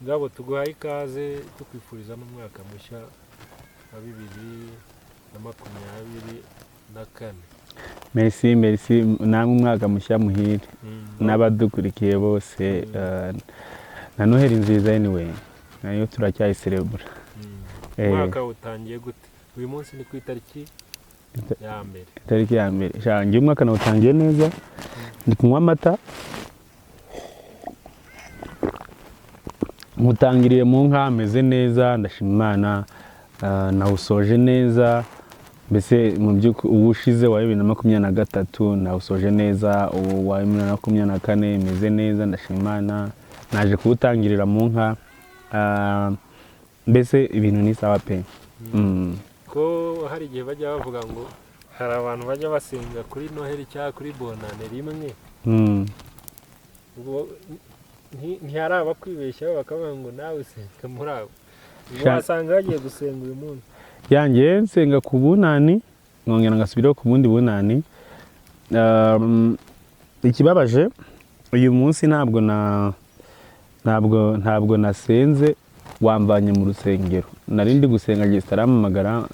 Ngabo tuguhaye ikaze tukwifuriza n'umwaka mushya wa 2024. Merci namwe umwaka mushya muhire n'abadukurikiye bose na Noheli nziza anyway nayo turacyayiserebura. Umwaka utangiye gute? Uyu munsi ni ku itariki ya mbere. Itariki ya mbere. Shangiye umwaka nawutangiye neza. Ndi kunywa amata. Mutangiriye mu nka ameze neza ndashima Imana, nawusoje neza. Mbese mu by'ukuri ubushize wa 2023 nawusoje neza, ubu wa 2024 imeze neza ndashima Imana. Naje kuwutangirira mu nka, mbese ibintu ni sawa pe. Ko hari igihe bajya bavuga ngo hari abantu bajya basenga kuri Noheli cyangwa kuri bonane rimwe. Ubwo ntihari abakwibeshyaho bakavuga ngo nawe usenga muri abo. Wasanga bagiye gusenga uyu munsi. Yanjye nsenga ku bunani, nkongera ngasubiraho ku bundi bunani. Ikibabaje uyu munsi ntabwo nasenze wambanye mu rusengero. Narindi gusenga gistarama magara.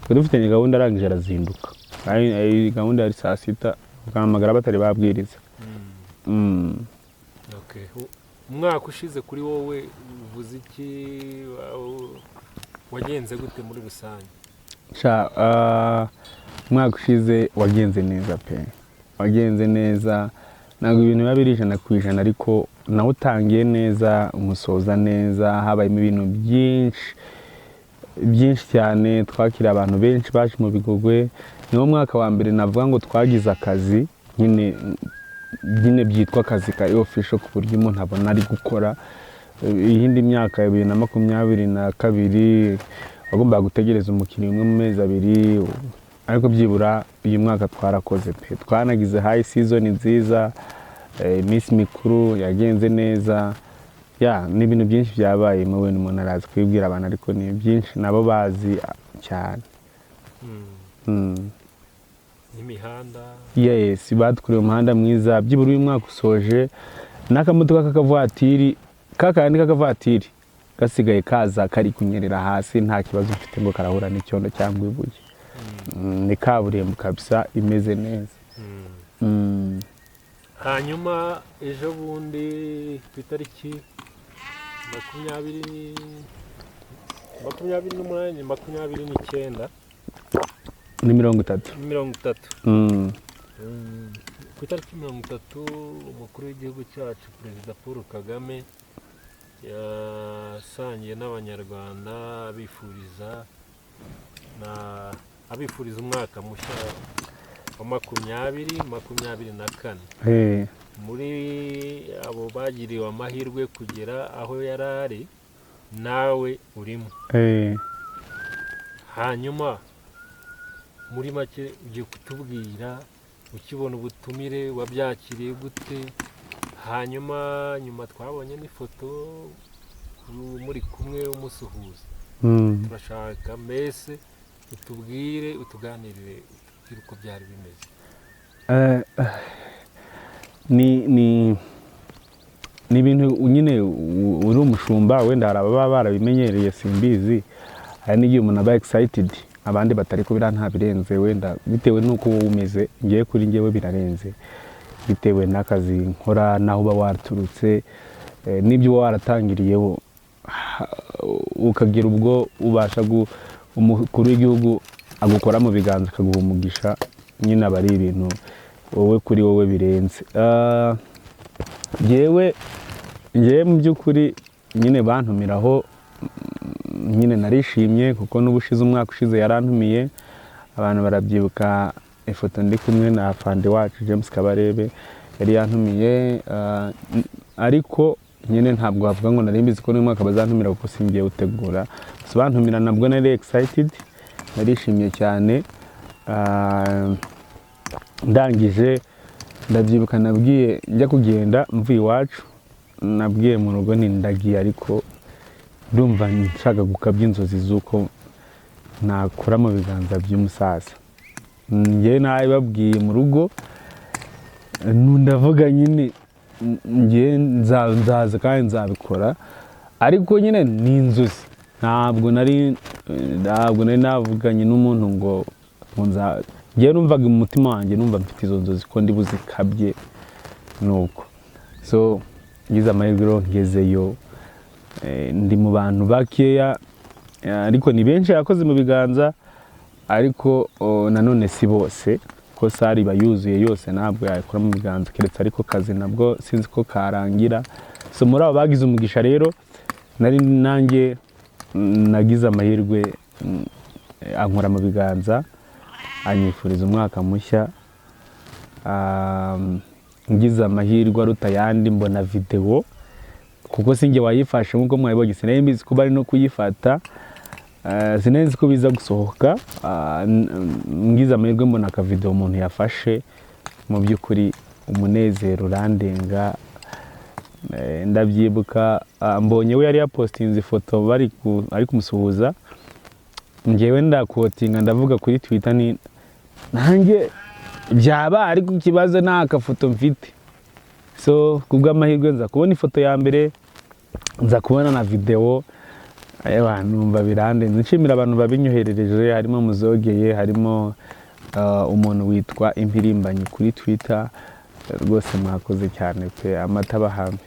Twari dufite gahunda arangije arazinduka. Ari gahunda yari saa 6 bakamagara batari babwiriza. Okay. Umwaka ushize kuri wowe uvuze iki, wagenze gute muri rusange? Umwaka ushize wagenze neza pe. Wagenze neza. Ntabwo ibintu biba biri 100% ariko nawutangiye neza, umusoza neza, habayemo ibintu byinshi cyane, twakira abantu benshi baje mu Bigogwe. Niwo mwaka wa mbere navuga ngo twagize akazi nyine byitwa akazi ka official ku buryo umuntu abona ari gukora. Iyindi myaka ya 2022 wagombaga gutegereza umukiriya umwe mu mezi 2, ariko byibura uyu mwaka twarakoze pe. Twanagize high season nziza, iminsi mikuru yagenze neza. Ni ibintu byinshi byabaye mu bintu umuntu arazi kwibwira abantu, ariko ni byinshi nabo bazi cyane. Imihanda. Yes, badukuriye umuhanda mwiza. Byibura uyu mwaka usoje n'akamodoka k'akavatiri, kakandi k'akavatiri gasigaye kaza kari kunyerera hasi, nta kibazo mfite ngo karahura n'icyondo cyangwa ibuye. Ni kaburimbo kabisa imeze neza. Hanyuma ejo bundi ku itariki 29 ni 30. Ku itariki 30 umukuru w'igihugu cyacu Perezida Paul Kagame yasangiye n'abanyarwanda abifuriza umwaka mushya wa 2024. Muri abo bagiriwe amahirwe kugera aho yarari nawe urimo. Hanyuma muri make ugiye kutubwira ukibona ubutumire wabyakiriye gute? Hanyuma nyuma twabonye n'ifoto muri kumwe umusuhuza. Turashaka mbese utubwire utuganirire uko byari bimeze. Ni ibintu nyine uri umushumba wenda hari ababa barabimenyereye simbizi. Hari n'igihe umuntu aba excited abandi batari ko nta birenze, wenda bitewe nuko wowe umeze. Ngiye kuri ngewe birarenze bitewe n'akazi nkora naho uba waturutse, n'ibyo waratangiriyeho ukagira ubwo ubasha umukuru w'igihugu agukora mu biganza akaguha umugisha. Nyine abari ibintu wowe kuri wowe birenze. Ngewe mu by'ukuri nyine bantumiraho, nyine narishimye kuko n'ubushize umwaka ushize yarantumiye. Abantu barabyibuka ifoto ndi kumwe na fande wacu James Kabarebe yari yantumiye, ariko nyine ntabwo bavuga ngo narimbizi ko n'uyu mwaka bazantumira kuko singiye utegura. Bantumira nabwo nari excited, narishimye cyane. Ndangije ndabyibuka nabwiye njya kugenda mvuye iwacu, nabwiye mu rugo ndagiye, ariko ndumva nshaka gukabya inzozi z'uko nakora mu biganza by'umusaza. Ngiye nabibabwiye mu rugo, ndavuga nyine ngiye nzaza kandi nzabikora, ariko nyine ni inzozi ntabwo nari navuganye n'umuntu ngo ngewe numvaga mu mutima wanjye numva mfite izo nzozi ko ndi buzikabye nuko so ngize amahirwe rero ngezeyo ndi mu bantu bakeya ariko ni benshi yakoze mu biganza ariko nanone si bose ko sari bayuzuye yose ntabwo yakora mu biganza keretse ariko kazi nabwo sinzi ko karangira so muri abo bagize umugisha rero nari nanjye nagize amahirwe ankora mu biganza anyifuriza umwaka mushya ngize amahirwe aruta yandi mbona video kuko sinjye wayifashe nkuko mwabibonye sinari mbizi ko bari no kuyifata sinari nzi ko biza gusohoka ngize amahirwe mbona aka video umuntu yafashe mu by'ukuri umunezero urandenga ndabyibuka mbonye we yari yapostinze ifoto ari kumusuhuza njyewe ndakotinga ndavuga kuri Twitter ni nanjye byaba ariko ikibazo nta akafoto mfite so kubw'amahirwe nza kubona ifoto ya mbere nza kubona na video numva birandenze nshimira abantu babinyoherereje harimo muzogeye harimo umuntu witwa impirimbanyi kuri Twitter rwose mwakoze cyane pe amata bahambe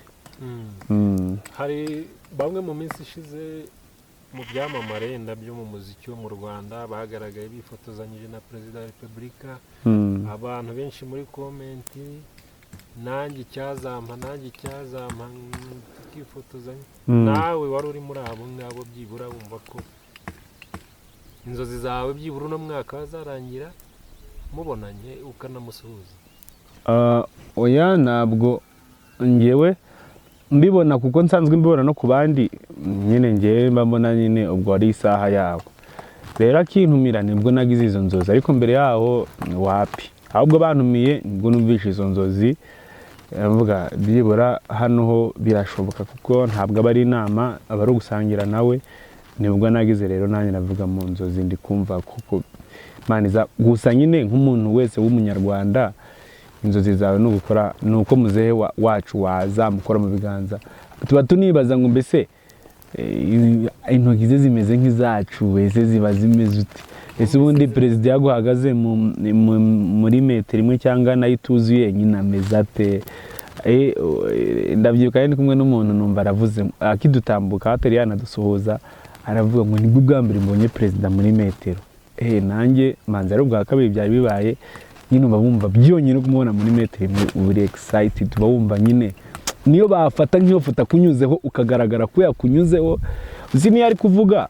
hari bamwe mu minsi ishize mu byamamare ndabyo mu muziki wo mu Rwanda bagaragaye bifotozanyije na Perezida wa Repubulika abantu benshi muri komenti nanjye icyazampa tukifotozanya nawe wari uri muri abo ngabo byibura wumva ko inzozi zawe byibura uno mwaka wazarangira mubonanye ukanamusuhuza oya ntabwo ngewe mbibona kuko nsanzwe mbibona no ku bandi nyine ngewe mbona nyine ubwo ari isaha yabo rero akintumira nibwo nagize izo nzozi ariko mbere yaho wapi ahubwo bantumiye nibwo numvishe izo nzozi mvuga byibura hano ho birashoboka kuko ntabwo aba ari inama aba ari ugusangira nawe nibwo nagize rero nanjye navuga mu nzozi ndi kumva kuko maniza gusa nyine nk'umuntu wese w'umunyarwanda inzozi zawe no gukora nuko muzehe wacu wazamukora mu biganza tuba tunibaza ngo mbese intoki ze zimeze nk'izacu wese ziba zimeze uti ese ubundi perezida yaguhagaze muri metero imwe cyangwa nayo ituzuye nyine ameze ate ndabyibuka ndi kumwe n'umuntu numva aravuze akidutambuka hatari yanadusuhuza aravuga ngo nibwo bwa mbere mbonye perezida muri metero nanjye manzi ari ubwa kabiri byari bibaye nyine uba wumva byonyine kumubona muri metero imwe uri excited uba wumva nyine niyo bafata nk'iyo foto kunyuzeho ukagaragara ko yakunyuzeho uzi niyo ari kuvuga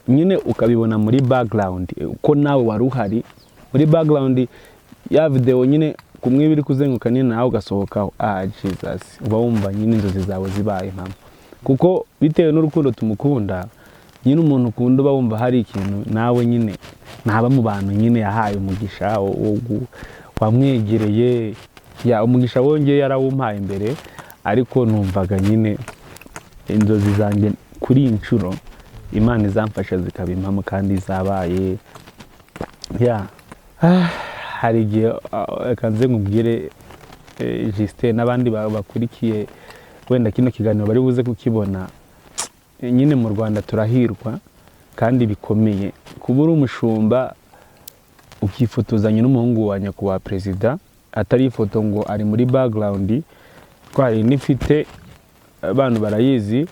nyine ukabibona muri background uko nawe wari uhari muri background ya video nyine kumwe biri kuzenguka nyine nawe ugasohokaho Jesus uba wumva nyine inzozi zawe zibaye impamo kuko bitewe n'urukundo tumukunda nyine umuntu ukunda uba wumva hari ikintu nawe nyine ntaba mu bantu nyine yahaye umugisha wamwegereye umugisha wongeye yarawumpaye imbere ariko numvaga nyine inzozi zanjye kuri inshuro Imana izamfasha zikaba impamo kandi zabaye hari igihe kanze nkubwire Justin n'abandi bakurikiye wenda kino kiganiro bari buze kukibona nyine mu Rwanda turahirwa kandi bikomeye kuba uri umushumba ukifotozanya n'umuhungu wa Nyakubahwa Perezida atari ifoto ngo ari muri background twari nifite abantu barayizi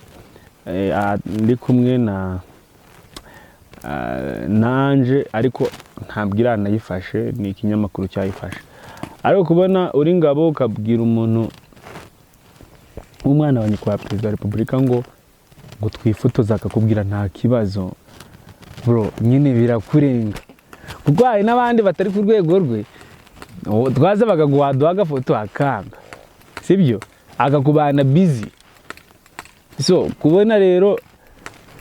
ndi kumwe nanje ariko ntabwo iranayifashe ni ikinyamakuru cyayifashe ariko kubona uri Ngabo ukabwira umuntu umwana wa Nyakubahwa Perezida wa Repubulika ngo twifotoza akakubwira nta kibazo bro nyine birakurenga kuko hari n'abandi batari ku rwego rwe twaza bakaguhaduha agafoto akanga sibyo akakubana busy so kubona rero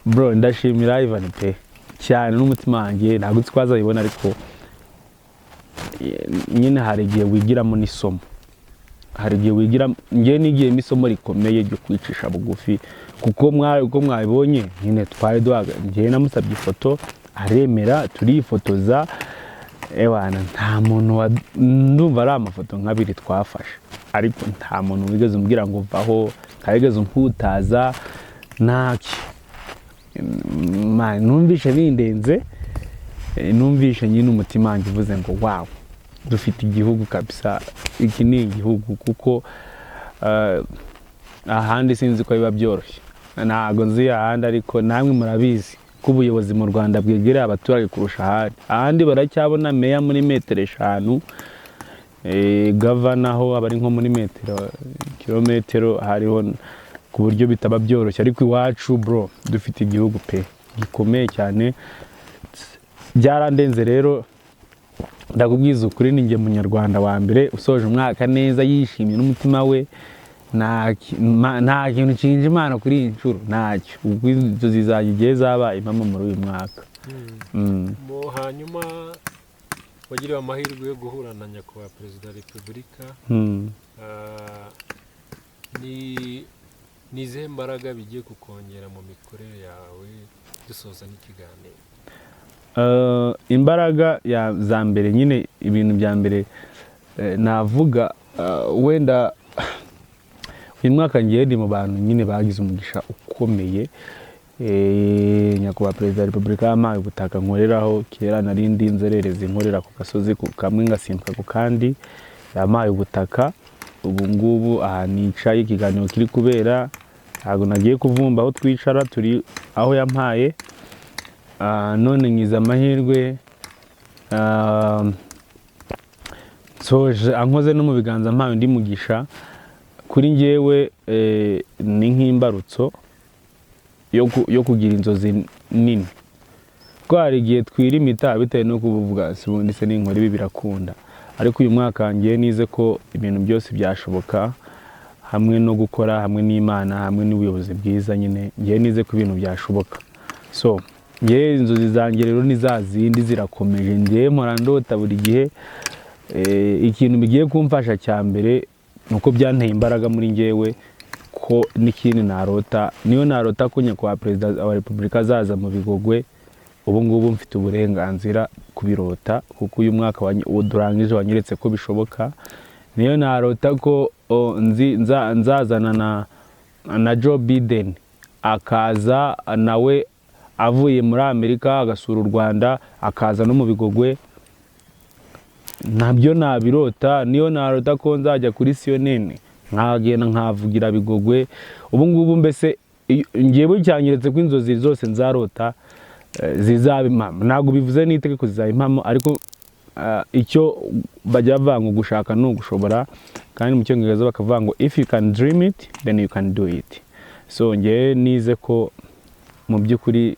bro ndashimira Yvan pe cyane n'umutima wanjye ntabwo twazabibona ariko nyine hari igihe wigiramo n'isomo hari igihe wigira ngiye nigiye isomo rikomeye ryo kwicisha bugufi kuko mwabibonye nyine twari duhaga ngiye namusabye ifoto aremera turifotoza ewana nta muntu ndumva ari amafoto nk'abiri twafashe ariko nta muntu wigeze umbwira ngo vaho kageze umputaza ntaki numvishe bindenze, numvishe nyine umutima wanjye uvuze ngo wow, dufite igihugu kabisa, iki ni igihugu, kuko ahandi sinzi ko biba byoroshye, ntago nzi ahandi, ariko namwe murabizi ko ubuyobozi mu Rwanda bwegereye abaturage kurusha ahandi baracyabona meya muri metero 5, gavana aho abari nko muri kilometero hariho, ku buryo bitaba byoroshye, ariko iwacu bro dufite igihugu pe gikomeye cyane, byarandenze rero. Ndakubwiza ukuri, ninjye munyarwanda wa mbere usoje umwaka neza yishimye n'umutima we, nta kintu kinje Imana kuri iyi nshuro, ntacyo. Ubwo inzozi zanjye igihe zabaye impamo muri uyu mwaka. Hanyuma wagiriwe amahirwe yo guhura na Nyakubahwa Perezida wa Repubulika, ni izihe mbaraga bigiye kukongera mu mikorere yawe dusoza n'ikiganiro? Imbaraga za mbere, nyine ibintu bya mbere navuga, wenda uyu mwaka ngiye ndi mu bantu nyine bagize umugisha ukomeye. Nyakubahwa Perezida wa Repubulika yampaye ubutaka nkoreraho, kera nari ndi inzererezi nkorera ku gasozi kamwe ngasimbuka ku kandi, yampaye ubutaka. Ubu ngubu aha nicaye ikiganiro kiri kubera, ntabwo nagiye kuvumba aho twicara, turi aho yampaye. None ngize amahirwe, soje ankoze no mu biganza mpaye undi mugisha. Kuri njyewe ni nk'imbarutso yo kugira inzozi nini, ko hari igihe twirimita bitewe no kuvuga sibundi se n'inkora ibi birakunda, ariko uyu mwaka ngiye nize ko ibintu byose byashoboka, hamwe no gukora, hamwe n'Imana, hamwe n'ubuyobozi bwiza. Nyine ngiye nize ko ibintu byashoboka. So ngiye inzozi zanjye rero ni za zindi zirakomeje, ngiye mpora ndota buri gihe. Ikintu bigiye kumfasha cya mbere nuko byanteye imbaraga muri njyewe, ko n'ikindi narota, niyo narota ko Nyakubahwa Perezida wa Repubulika azaza mu Bigogwe. Ubu ngubu mfite uburenganzira kubirota, kuko uyu mwaka durangije wanyeretse ko bishoboka. Niyo narota ko nzazana na Joe Biden akaza nawe avuye muri Amerika agasura u Rwanda, akaza no mu Bigogwe. Nabyo nabirota. Niyo narota ko nzajya kuri CNN nkagenda nkavugira Bigogwe. Ubu ngubu mbese ngiye bucyanyeretse ko inzozi zose nzarota zizaba impamo. Ntabwo bivuze n'itegeko zizaba impamo, ariko icyo bajya bavuga ngo gushaka no gushobora, kandi mu cyongereza bakavuga ngo if you can dream it then you can do it. So ngiye nize ko mu by'ukuri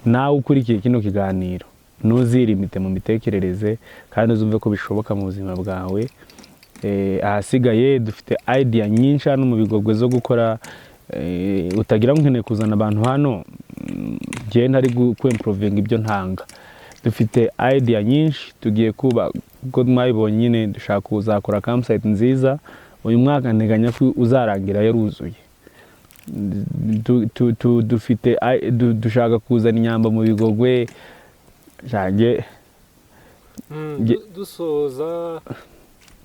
nawe ukurikiye kino kiganiro ntuzirimite mu mitekerereze, kandi uzumve ko bishoboka mu buzima bwawe. Ahasigaye dufite idea nyinshi hano mu Bigogwe zo gukora, utagira ngo nkeneye kuzana abantu hano ngiye ntari kwimprovinga ibyo ntanga. Dufite idea nyinshi tugiye kuba, kuko mwabibonye nyine dushaka kuzakora campsite nziza. Uyu mwaka nteganya ko uzarangira yaruzuye. Dufite dushaka kuzana inyamba mu Bigogwe. Dusoza,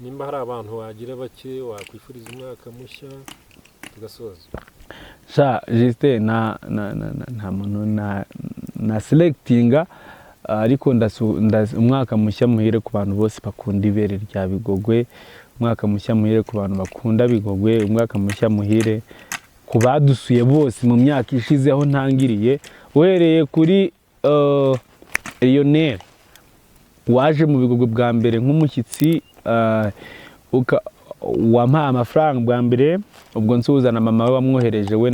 nimba hari abantu wagira bake wakwifuriza umwaka mushya tugasoza? Juste nta muntu na selectinga, ariko umwaka mushya muhire ku bantu bose bakunda ibere rya Bigogwe. Umwaka mushya muhire ku bantu bakunda Bigogwe. Umwaka mushya muhire ku badusuye bose mu myaka ishize aho ntangiriye, uhereye kuri Lionel waje mu Bigogwe bwa mbere nk'umushyitsi, wampaye amafaranga bwa mbere. Ubwo nsuzana mama we wamwohereje, we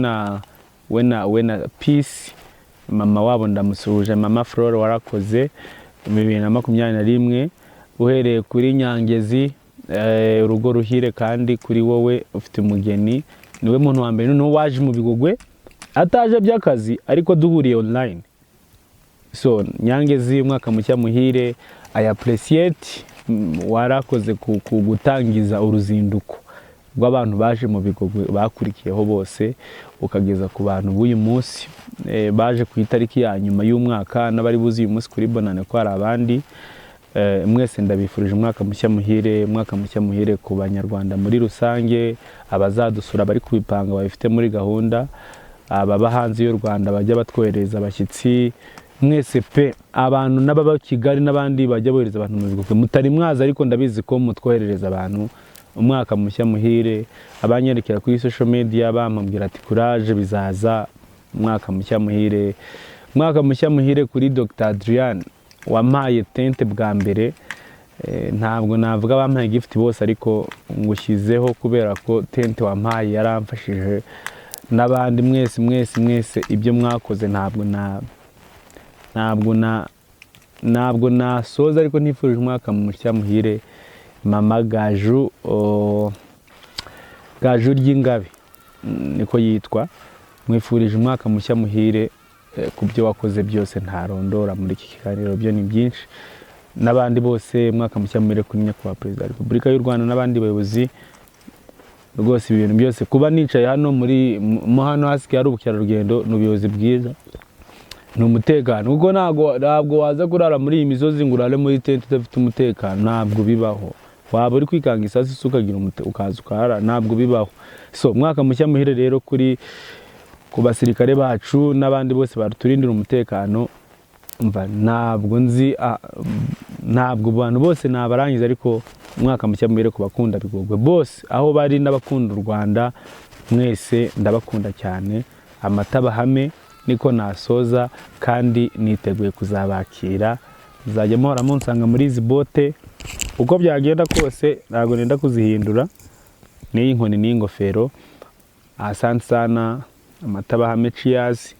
na Peace, mama wabo ndamusuhuje, mama Flora warakoze 2021. Uhereye kuri Nyangezi, urugo ruhire, kandi kuri wowe ufite umugeni. Niwe muntu wa mbere no waje mu Bigogwe ataje by'akazi, ariko duhuriye online. So Nyangezi, umwaka mushya muhire. I appreciate warakoze ku gutangiza uruzinduko rw'abantu baje mu Bigogwe, bakurikiyeho bose, ukageza ku bantu b'uyu munsi baje ku itariki ya nyuma y'umwaka, n'abari buzi uyu munsi kuri bonane ko hari abandi. Mwese ndabifurije umwaka mushya muhire. Umwaka mushya muhire ku banyarwanda muri rusange, abazadusura bari kubipanga babifite muri gahunda. ababa hanze y'u Rwanda bajya batwohereza abashyitsi mwese pe abantu n'ababa Kigali n'abandi bajya bohereza abantu mu Bigogwe mutari mwaza ariko ndabizi ko mutwoherereza abantu umwaka mushya muhire abanyerekera kuri social media bamubwira ati courage bizaza umwaka mushya muhire kuri Dr Adrian wampaye tente bwa mbere ntabwo navuga bampaye gift bose ariko ngushyizeho kubera ko tente wampaye yaramfashije n'abandi mwese ibyo mwakoze ntabwo nasoza ariko nifurije umwaka mushya muhire mama Gaju ry'Ingabe niko yitwa mwifurije umwaka mushya muhire ku byo wakoze byose ntarondora muri iki kiganiro byo ni byinshi n'abandi bose umwaka mushya muhire kuri Nyakubahwa Perezida wa Repubulika y'u Rwanda n'abandi bayobozi rwose ibintu byose kuba nicaye hano hano hasi hari ubukerarugendo n'ubuyobozi bwiza ni umutekano kuko ntabwo waza kurara muri iyi misozi ngo urare muri tente udafite umutekano ntabwo bibaho waba uri kwikanga isasi ukagira ukaza ukahara ntabwo bibaho so umwaka mushya muhire rero ku basirikare bacu n'abandi bose baturindira umutekano ntabwo abantu bose nabarangiza ariko umwaka mushya muhire ku bakunda Bigogwe bose aho bari n'abakunda u Rwanda mwese ndabakunda cyane amata bahame niko nasoza kandi niteguye kuzabakira muzajya muhora munsanga muri izi bote uko byagenda kose ntabwo nenda kuzihindura n'iyi nkoni n'ingofero asante sana amata bahame cheers